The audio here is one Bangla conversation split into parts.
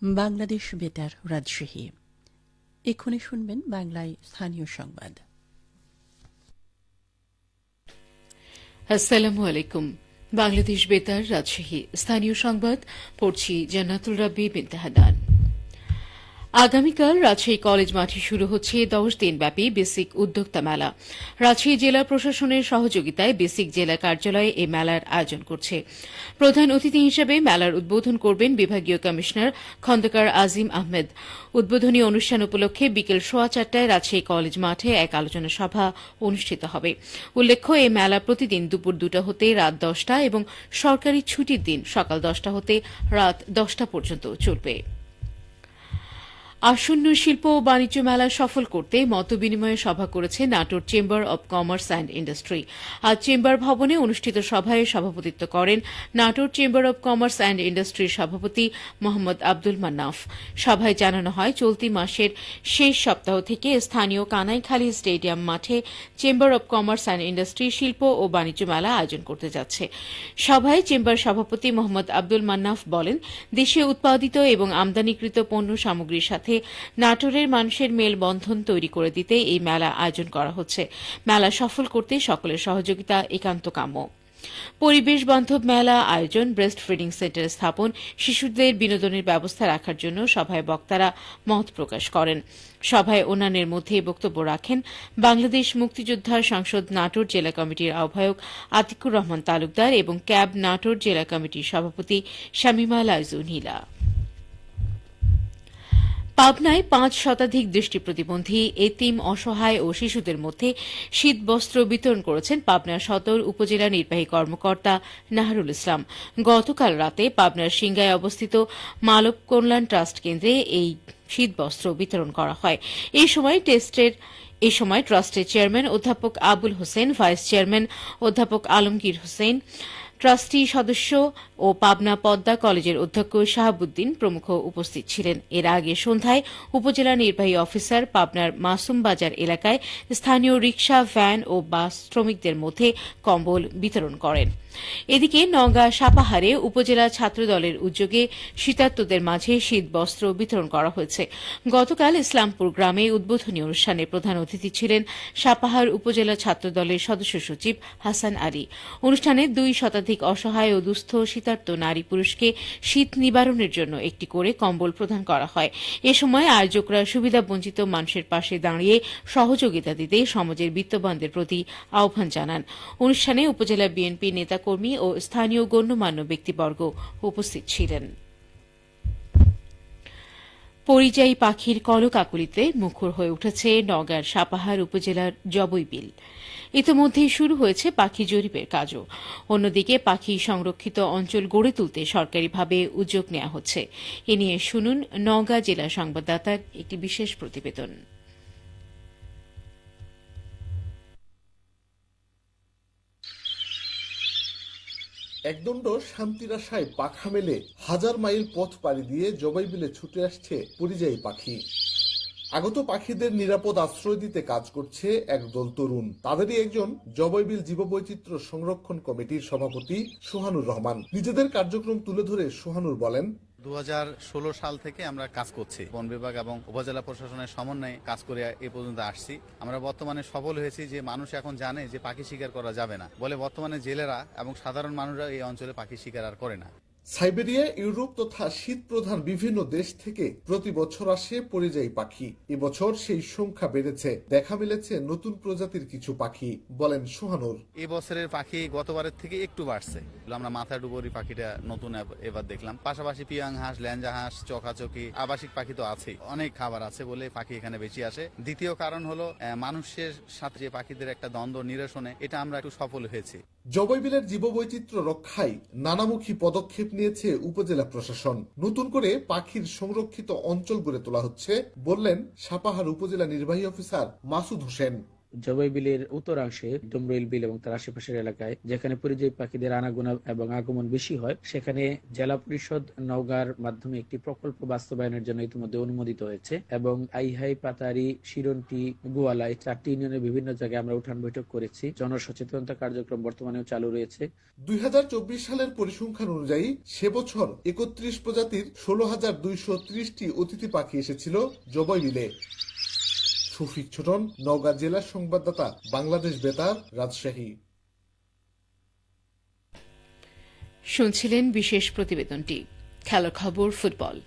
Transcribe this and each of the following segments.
বাংলাদেশ বেতার রাজশাহী। এক্ষুনি শুনবেন বাংলায় স্থানীয় সংবাদ। আসসালামু আলাইকুম। বাংলাদেশ বেতার রাজশাহী স্থানীয় সংবাদ পড়ছি জান্নাতুল রাব্বি বিনতে হাদান। আগামীকাল রাজশাহী কলেজ মাঠে শুরু হচ্ছে 10 দিনব্যাপী বেসিক উদ্যোক্তা মেলা। রাজশাহী জেলা প্রশাসনের সহযোগিতায় বেসিক জেলা কার্যালয়ে এই মেলার আয়োজন করছে। প্রধান অতিথি হিসেবে মেলার উদ্বোধন করবেন বিভাগীয় কমিশনার খন্দকার আজিম আহমেদ। উদ্বোধনী অনুষ্ঠান উপলক্ষে বিকেল 4:15টায় রাজশাহী কলেজ মাঠে এক আলোচনা সভা অনুষ্ঠিত হবে। উল্লেখ্য, এই মেলা প্রতিদিন দুপুর 2টা হতে রাত 10টা এবং সরকারি ছুটির দিন সকাল 10টা হতে রাত 10টা পর্যন্ত চলবে। আসন্ন শিল্প ও বাণিজ্য মেলা সফল করতে মতবিনিময় সভা করেছে Natore chamber of commerce and industry. আজ চেম্বার ভবনে অনুষ্ঠিত সভায় সভাপতিত্ব করেন Natore chamber of commerce and ইন্ডাস্ট্রির সভাপতি মোহাম্মদ আব্দুল মান্নাফ। সভায় জানানো হয়, চলতি মাসের শেষ সপ্তাহ থেকে স্থানীয় কানাইখালী স্টেডিয়াম মাঠে chamber of commerce and industry শিল্প ও বাণিজ্য মেলা আয়োজন করতে যাচ্ছে। সভায় চেম্বার সভাপতি মোহাম্মদ আব্দুল মান্নাফ বলেন, দেশে উৎপাদিত এবং আমদানিকৃত পণ্য সামগ্রীর সাথে নাটোরের মানুষের মেলবন্ধন তৈরি করে দিতে এই মেলা আয়োজন করা হচ্ছে। মেলা সফল করতে সকলের সহযোগিতা একান্ত কাম্য। পরিবেশ বান্ধব মেলা আয়োজন, ব্রেস্ট ফিডিং সেন্টার স্থাপন, শিশুদের বিনোদনের ব্যবস্থা রাখার জন্য সভায় বক্তারা মত প্রকাশ করেন। সভায় অন্যান্যের মধ্যে বক্তব্য রাখেন বাংলাদেশ মুক্তিযোদ্ধা সংসদ নাটোর জেলা কমিটির আহ্বায়ক আতিকুর রহমান তালুকদার এবং ক্যাব নাটোর জেলা কমিটির সভাপতি শামিমা লাইজু নীলা। পাবনায় 5 শতাধিক দৃষ্টি প্রতিবন্ধী, এতিম, অসহায় ও শিশুদের মধ্যে শীতবস্ত্র বিতরণ করেছেন পাবনার সদর উপজেলা নির্বাহী কর্মকর্তা নাহারুল ইসলাম। গতকাল রাতে পাবনার সিংগায় অবস্থিত মানব কল্যাণ ট্রাস্ট কেন্দ্রে এই শীতবস্ত্র বিতরণ করা হয়। এই সময় ট্রাস্টের চেয়ারম্যান অধ্যাপক আবুল হোসেন, ভাইস চেয়ারম্যান অধ্যাপক আলমগীর হোসেন, ট্রাস্টি সদস্য ও পাবনা পদ্মা কলেজের অধ্যক্ষ শাহাবুদ্দিন প্রমুখ উপস্থিত ছিলেন। এর আগে সন্ধ্যায় উপজেলা নির্বাহী অফিসার পাবনার মাসুম বাজার এলাকায় স্থানীয় রিকশা, ভ্যান ও বাস শ্রমিকদের মধ্যে কম্বল বিতরণ করেন। এদিকে নওগাঁ সাপাহারে উপজেলা ছাত্রদলের উদ্যোগে শীতার্তদের মাঝে শীতবস্ত্র বিতরণ করা হয়েছে। গতকাল ইসলামপুর গ্রামে উদ্বোধনী অনুষ্ঠানে প্রধান অতিথি ছিলেন সাপাহার উপজেলা ছাত্রদলের সদস্য সচিব হাসান আলী। অনুষ্ঠানে 2 শতাধিক অসহায় ও দুস্থ শীতার্ত নারী পুরুষকে শীত নিবারণের জন্য একটি করে কম্বল প্রদান করা হয়। এ সময় আয়োজকরা সুবিধাবঞ্চিত মানুষের পাশে দাঁড়িয়ে সহযোগিতা দিতে সমাজের বিত্তবানদের প্রতি আহ্বান জানান। অনুষ্ঠানে উপজেলা বিএনপি নেতাকর্মী ও স্থানীয় গণ্যমান্য ব্যক্তিবর্গ উপস্থিত ছিলেন। পরিযায়ী পাখির কলকাকলিতে মুখর হয়ে উঠেছে নওগাঁর সাপাহার উপজেলার জবইবিল। ইতিমধ্যেই শুরু হয়েছে পাখি জরিপের কাজও। অন্যদিকে পাখি সংরক্ষিত অঞ্চল গড়ে তুলতে সরকারিভাবে উদ্যোগ নেওয়া হচ্ছে। এ নিয়ে শুনুন নওগাঁ জেলা সংবাদদাতার একটি বিশেষ প্রতিবেদন। একদণ্ড শান্তির আশায় পাখা মেলে হাজার মাইল পথ পাড়ি দিয়ে জবাইবিলে ছুটে আসছে পরিযায়ী পাখি। আগত পাখিদের নিরাপদ আশ্রয় দিতে কাজ করছে একদল তরুণ। তাদেরই একজন জবাইবিল জীববৈচিত্র্য সংরক্ষণ কমিটির সভাপতি সোহানুর রহমান। নিজেদের কার্যক্রম তুলে ধরে সোহানুর বলেন, 2016 সাল থেকে আমরা কাজ করছি। বন বিভাগ এবং উপজেলা প্রশাসনের সমন্বয়ে কাজ করে এ পর্যন্ত আসছি। আমরা বর্তমানে সফল হয়েছি যে মানুষ এখন জানে যে পাখি শিকার করা যাবে না বলে বর্তমানে জেলেরা এবং সাধারণ মানুষরা এই অঞ্চলে পাখি শিকার আর করে না। সাইবেরিয়া, ইউরোপ তথা শীত প্রধান বিভিন্ন দেশ থেকে প্রতি বছর আসে পরিযায়ী পাখি। এবছর সেই সংখ্যা বেড়েছে। দেখা মিলেছে নতুন প্রজাতির কিছু পাখি, বলেন সোহানুর। এই বছরের পাখি গতবারের থেকে একটু বাড়ছে। আমরা মাথা ডুবরি পাখিটা নতুন এবার দেখলাম। পাশাপাশি পিয়াং হাঁস, ল্যাঞ্জা হাঁস, চকাচকি, আবাসিক পাখি তো আছেই। অনেক খাবার আছে বলে পাখি এখানে বেশি আসে। দ্বিতীয় কারণ হলো মানুষের সাথে যে পাখিদের একটা দ্বন্দ্ব নিরসনে এটা আমরা একটু সফল হয়েছি। জবাইবিলের জীববৈচিত্র্য রক্ষায় নানামুখী পদক্ষেপ নিয়েছে উপজেলা প্রশাসন। নতুন করে পাখির সংরক্ষিত অঞ্চল গড়ে তোলা হচ্ছে, বললেন সাপাহার উপজেলা নির্বাহী অফিসার মাসুদ হোসেন। জবাই বিলের উত্তরাংশে ডুমরইল বিল এবং তার আশেপাশের এলাকায় যেখানে পরিযায়ী পাখিদের আনাগোনা এবং আগমন বেশি হয়, সেখানে জেলা পরিষদ নওগাঁর মাধ্যমে একটি প্রকল্প বাস্তবায়নের জন্য ইতিমধ্যে অনুমোদিত হয়েছে এবং আইহাই, পাতারি, শিরন্টি, গোয়ালাই 4টি ইউনিয়নের বিভিন্ন জায়গায় আমরা উঠান বৈঠক করেছি। জনসচেতনতা কার্যক্রম বর্তমানেও চালু রয়েছে। 2024 সালের পরিসংখ্যান অনুযায়ী সে বছর 31 প্রজাতির 16,230টি অতিথি পাখি এসেছিল জবাই বিলে। শফিক ছোটন, নওগাঁ জেলার সংবাদদাতা, বাংলাদেশ বেতার, রাজশাহী। শুনছিলেন বিশেষ প্রতিবেদনটি। খেলার খবর, ফুটবল।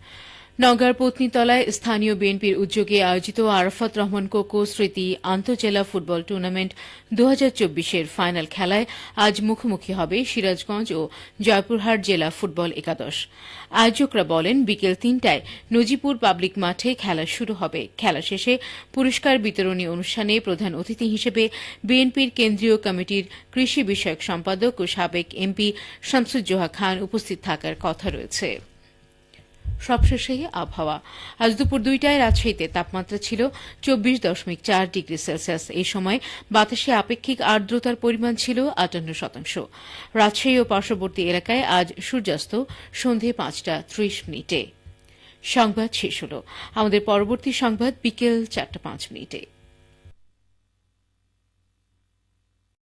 নওগাঁর পত্নীতলায় স্থানীয় বিএনপির উদ্যোগে আয়োজিত আরাফাত রহমান কোকো স্মৃতি আন্তঃজেলা ফুটবল টুর্নামেন্ট 2024-এর ফাইনাল খেলায় আজ মুখোমুখি হবে সিরাজগঞ্জ ও জয়পুরহাট জেলা ফুটবল একাদশ। আয়োজকরা বলেন, বিকেল 3টায় নজিপুর পাবলিক মাঠে খেলা শুরু হবে। খেলা শেষে পুরস্কার বিতরণী অনুষ্ঠানে প্রধান অতিথি হিসেবে বিএনপির কেন্দ্রীয় কমিটির কৃষি বিষয়ক সম্পাদক ও সাবেক এমপি শামসুজ্জোহা খান উপস্থিত থাকার কথা রয়েছে। সবশেষে আবহাওয়া। আজ দুপুর 2টায় রাজশাহীতে তাপমাত্রা ছিল 24.4 ডিগ্রি সেলসিয়াস। এই সময় বাতাসে আপেক্ষিক আর্দ্রতার পরিমাণ ছিল 58%। রাজশাহী ও পার্শ্ববর্তী এলাকায় আজ সূর্যাস্ত সন্ধে 5:30। সংবাদ শেষ হল। আমাদের পরবর্তী সংবাদ বিকেল 4:05।